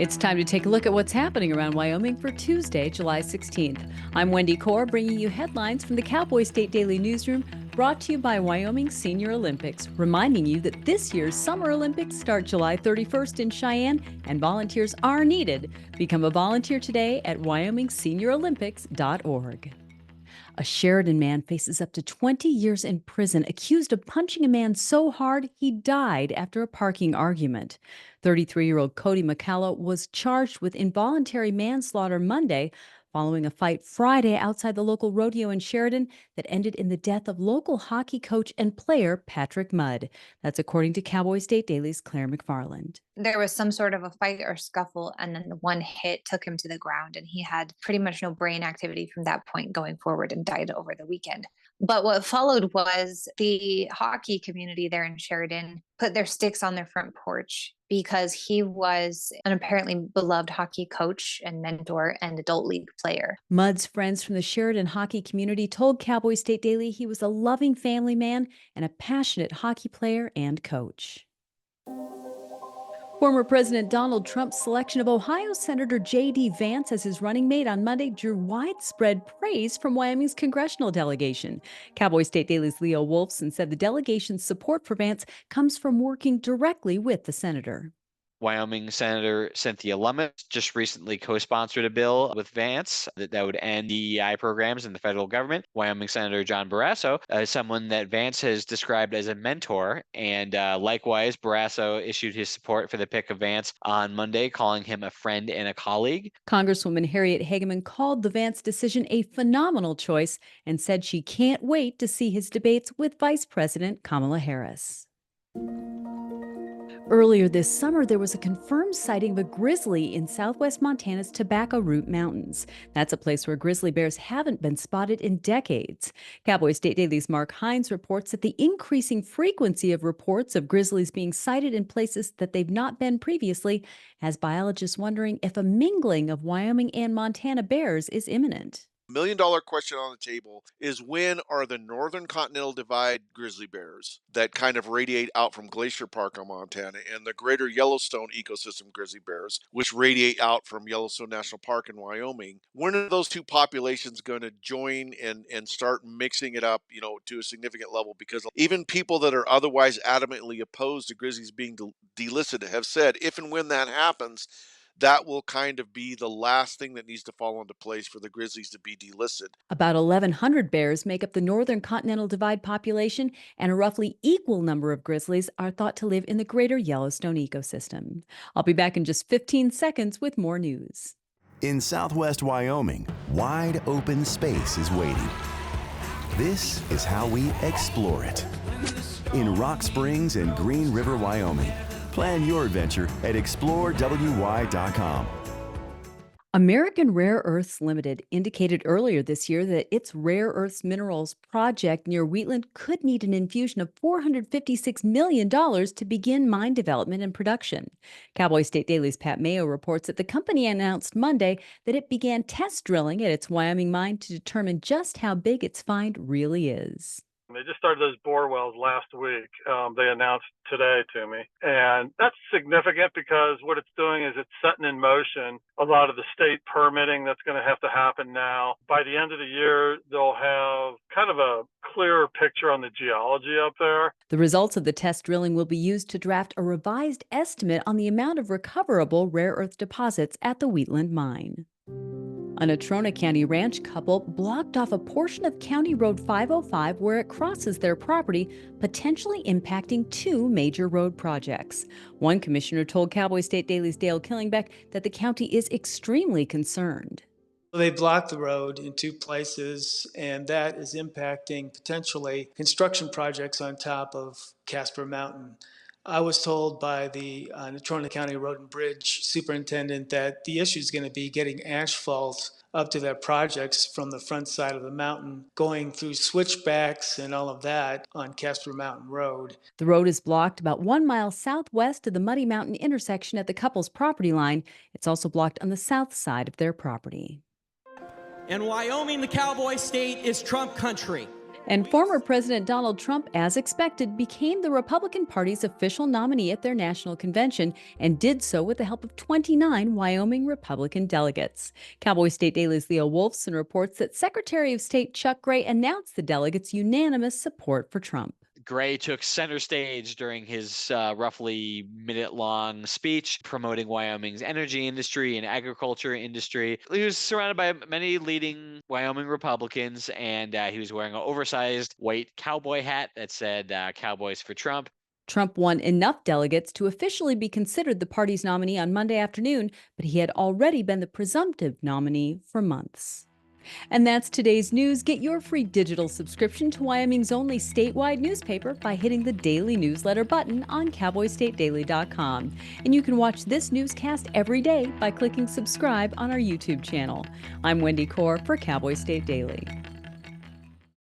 It's time to take a look at what's happening around Wyoming for Tuesday, July 16th. I'm Wendy Corr, bringing you headlines from the Cowboy State Daily newsroom, brought to you by Wyoming Senior Olympics, reminding you that this year's Summer Olympics start July 31st in Cheyenne, and volunteers are needed. Become a volunteer today at wyomingseniorolympics.org. A Sheridan man faces up to 20 years in prison, accused of punching a man so hard he died after a parking argument. 33-year-old Cody McCullough was charged with involuntary manslaughter Monday following a fight Friday outside the local rodeo in Sheridan that ended in the death of local hockey coach and player Patrick Mudd. That's according to Cowboy State Daily's Claire McFarland. There was some sort of a fight or scuffle, and then the one hit took him to the ground, and he had pretty much no brain activity from that point going forward and died over the weekend. But what followed was the hockey community there in Sheridan put their sticks on their front porch because he was an apparently beloved hockey coach and mentor and adult league player. Mudd's friends from the Sheridan hockey community told Cowboy State Daily he was a loving family man and a passionate hockey player and coach. Former President Donald Trump's selection of Ohio Senator JD Vance as his running mate on Monday drew widespread praise from Wyoming's congressional delegation. Cowboy State Daily's Leo Wolfson said the delegation's support for Vance comes from working directly with the senator. Wyoming Senator Cynthia Lummis just recently co-sponsored a bill with Vance that would end DEI programs in the federal government. Wyoming Senator John Barrasso is someone that Vance has described as a mentor, and likewise, Barrasso issued his support for the pick of Vance on Monday, calling him a friend and a colleague. Congresswoman Harriet Hageman called the Vance decision a phenomenal choice and said she can't wait to see his debates with Vice President Kamala Harris. Earlier this summer, there was a confirmed sighting of a grizzly in southwest Montana's Tobacco Root Mountains. That's a place where grizzly bears haven't been spotted in decades. Cowboy State Daily's Mark Hines reports that the increasing frequency of reports of grizzlies being sighted in places that they've not been previously has biologists wondering if a mingling of Wyoming and Montana bears is imminent. $1 million question on the table is, when are the Northern Continental Divide grizzly bears that kind of radiate out from Glacier Park on Montana and the greater Yellowstone ecosystem grizzly bears, which radiate out from Yellowstone National Park in Wyoming, when are those two populations going to join and start mixing it up, to a significant level? Because even people that are otherwise adamantly opposed to grizzlies being delisted have said if and when that happens, that will kind of be the last thing that needs to fall into place for the grizzlies to be delisted. About 1,100 bears make up the Northern Continental Divide population, and a roughly equal number of grizzlies are thought to live in the greater Yellowstone ecosystem. I'll be back in just 15 seconds with more news. In southwest Wyoming, wide open space is waiting. This is how we explore it. In Rock Springs and Green River, Wyoming. Plan your adventure at explorewy.com. American Rare Earths Limited indicated earlier this year that its rare earths minerals project near Wheatland could need an infusion of $456 million to begin mine development and production. Cowboy State Daily's Pat Mayo reports that the company announced Monday that it began test drilling at its Wyoming mine to determine just how big its find really is. They just started those bore wells last week. They announced today to me. And that's significant because what it's doing is it's setting in motion a lot of the state permitting that's going to have to happen now. By the end of the year, they'll have kind of a clearer picture on the geology up there. The results of the test drilling will be used to draft a revised estimate on the amount of recoverable rare earth deposits at the Wheatland mine. A Natrona County ranch couple blocked off a portion of County Road 505 where it crosses their property, potentially impacting two major road projects. One commissioner told Cowboy State Daily's Dale Killingbeck that the county is extremely concerned. They blocked the road in two places, and that is impacting potentially construction projects on top of Casper Mountain. I was told by the Natrona County Road and Bridge superintendent that the issue is going to be getting asphalt up to their projects from the front side of the mountain, going through switchbacks and all of that on Casper Mountain Road. The road is blocked about 1 mile southwest of the Muddy Mountain intersection at the couple's property line. It's also blocked on the south side of their property. In Wyoming, the Cowboy State is Trump country. And former President Donald Trump, as expected, became the Republican Party's official nominee at their national convention and did so with the help of 29 Wyoming Republican delegates. Cowboy State Daily's Leo Wolfson reports that Secretary of State Chuck Gray announced the delegates' unanimous support for Trump. Gray took center stage during his roughly minute-long speech promoting Wyoming's energy industry and agriculture industry. He was surrounded by many leading Wyoming Republicans, and he was wearing an oversized white cowboy hat that said Cowboys for Trump. Trump won enough delegates to officially be considered the party's nominee on Monday afternoon, but he had already been the presumptive nominee for months. And that's today's news. Get your free digital subscription to Wyoming's only statewide newspaper by hitting the daily newsletter button on cowboystatedaily.com. And you can watch this newscast every day by clicking subscribe on our YouTube channel. I'm Wendy Corr for Cowboy State Daily.